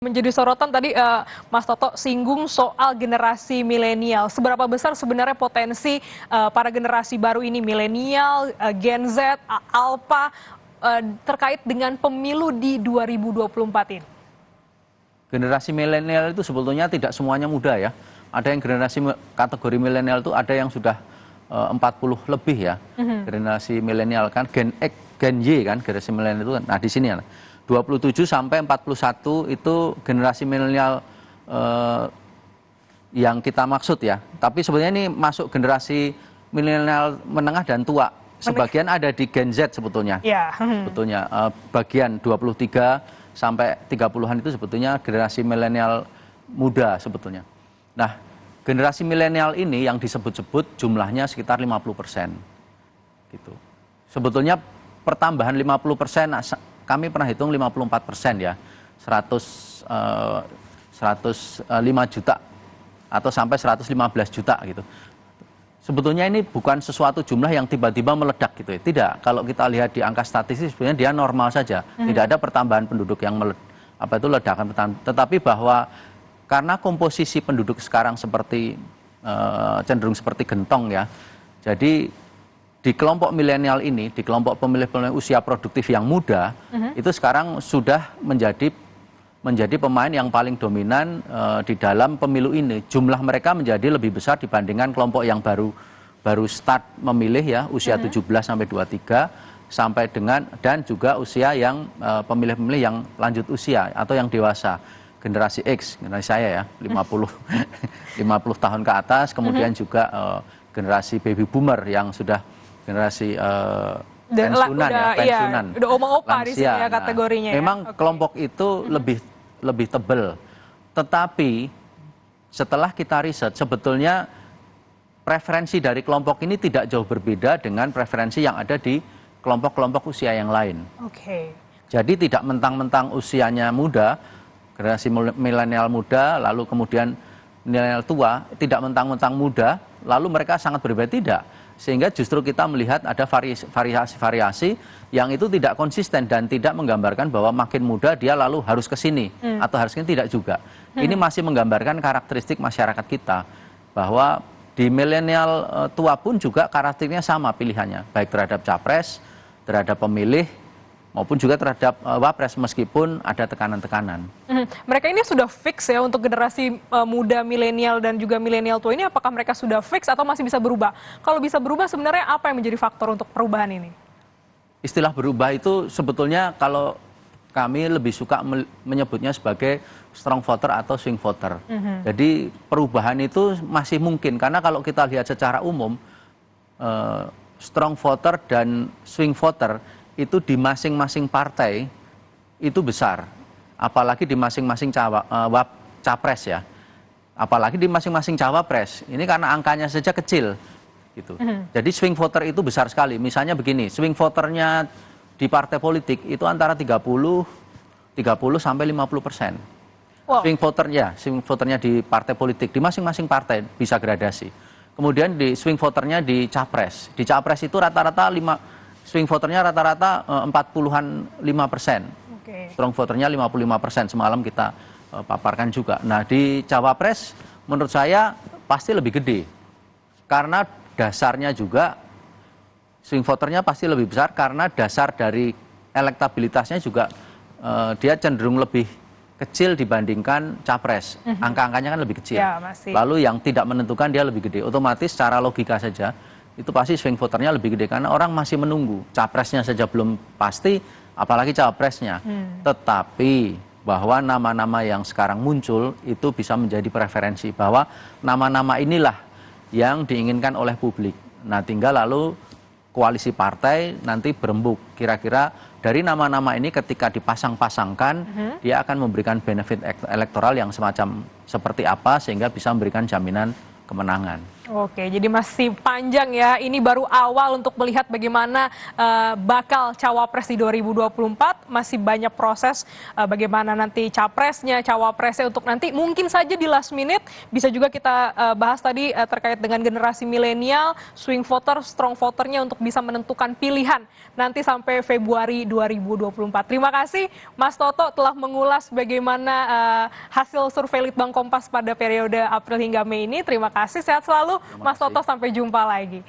Menjadi sorotan tadi Mas Toto singgung soal generasi milenial. Seberapa besar sebenarnya potensi para generasi baru ini milenial, Gen Z, Alpha terkait dengan pemilu di 2024 ini? Generasi milenial itu sebetulnya tidak semuanya muda ya. Ada yang generasi kategori milenial itu ada yang sudah 40 lebih ya. Generasi milenial kan Gen X, Gen Y kan generasi milenial itu kan. Nah di sini ya. 27 sampai 41 itu generasi milenial yang kita maksud ya. Tapi sebenarnya ini masuk generasi milenial menengah dan tua. Sebagian ada di Gen Z sebetulnya. Ya. Sebetulnya bagian 23 sampai 30-an itu sebetulnya generasi milenial muda sebetulnya. Nah, generasi milenial ini yang disebut-sebut jumlahnya sekitar 50%. Gitu. Sebetulnya pertambahan 50%, kami pernah hitung 54% ya, 105 juta atau sampai 115 juta gitu. Sebetulnya ini bukan sesuatu jumlah yang tiba-tiba meledak gitu ya. Tidak, kalau kita lihat di angka statistik sebenarnya dia normal saja. Tidak ada pertambahan penduduk yang ledakan. Tetapi bahwa karena komposisi penduduk sekarang seperti cenderung seperti gentong ya. Jadi di kelompok milenial ini, di kelompok pemilih-pemilih usia produktif yang muda, itu sekarang sudah menjadi pemain yang paling dominan di dalam pemilu ini. Jumlah mereka menjadi lebih besar dibandingkan kelompok yang baru start memilih ya, usia 17 sampai 23 sampai dengan dan juga usia yang pemilih-pemilih yang lanjut usia atau yang dewasa. Generasi X, generasi saya ya, 50 tahun ke atas, kemudian juga generasi baby boomer yang sudah generasi pensiunan ya, pensiunan. Iya, udah oma-opa di sini ya kategorinya. Memang kelompok itu lebih tebal. Tetapi setelah kita riset sebetulnya preferensi dari kelompok ini tidak jauh berbeda dengan preferensi yang ada di kelompok-kelompok usia yang lain. Oke. Jadi tidak mentang-mentang usianya muda, generasi milenial muda, lalu kemudian milenial tua, tidak mentang-mentang muda, lalu mereka sangat berbeda, tidak. Sehingga justru kita melihat ada variasi-variasi yang itu tidak konsisten dan tidak menggambarkan bahwa makin muda dia lalu harus ke sini atau harus ke sini, tidak juga. Ini masih menggambarkan karakteristik masyarakat kita bahwa di milenial tua pun juga karakteristiknya sama pilihannya, baik terhadap capres, terhadap pemilih, maupun juga terhadap wapres meskipun ada tekanan-tekanan. Mereka ini sudah fix ya untuk generasi muda, milenial dan juga milenial tua ini, apakah mereka sudah fix atau masih bisa berubah? Kalau bisa berubah sebenarnya apa yang menjadi faktor untuk perubahan ini? Istilah berubah itu sebetulnya kalau kami lebih suka menyebutnya sebagai strong voter atau swing voter. Jadi perubahan itu masih mungkin karena kalau kita lihat secara umum strong voter dan swing voter itu di masing-masing partai itu besar, apalagi di masing-masing capres ya, apalagi di masing-masing cawapres. Ini karena angkanya saja kecil, gitu. Jadi swing voter itu besar sekali. Misalnya begini, swing voternya di partai politik itu antara 30 sampai 50%. Wow. Swing voternya di partai politik di masing-masing partai bisa gradasi. Kemudian di swing voternya di capres itu rata-rata swing voternya rata-rata 40-an 5%. Strong voternya 55%, semalam kita paparkan juga. Nah di cawapres menurut saya pasti lebih gede. Karena dasarnya juga swing voternya pasti lebih besar karena dasar dari elektabilitasnya juga dia cenderung lebih kecil dibandingkan capres. Angka-angkanya kan lebih kecil. Ya, lalu yang tidak menentukan dia lebih gede. Otomatis secara logika saja itu pasti swing voternya lebih gede karena orang masih menunggu. Capresnya saja belum pasti, apalagi capresnya. Tetapi bahwa nama-nama yang sekarang muncul itu bisa menjadi preferensi, bahwa nama-nama inilah yang diinginkan oleh publik. Nah tinggal lalu koalisi partai nanti berembuk. Kira-kira dari nama-nama ini ketika dipasang-pasangkan, dia akan memberikan benefit elektoral yang semacam seperti apa sehingga bisa memberikan jaminan kemenangan. Oke, jadi masih panjang ya. Ini baru awal untuk melihat bagaimana bakal cawapres di 2024. Masih banyak proses bagaimana nanti capresnya, cawapresnya untuk nanti mungkin saja di last minute. Bisa juga kita bahas tadi terkait dengan generasi milenial, swing voter, strong voternya untuk bisa menentukan pilihan nanti sampai Februari 2024. Terima kasih Mas Toto telah mengulas bagaimana hasil survei Litbang Kompas pada periode April hingga Mei ini. Terima kasih, sehat selalu. Mas Toto, sampai jumpa lagi.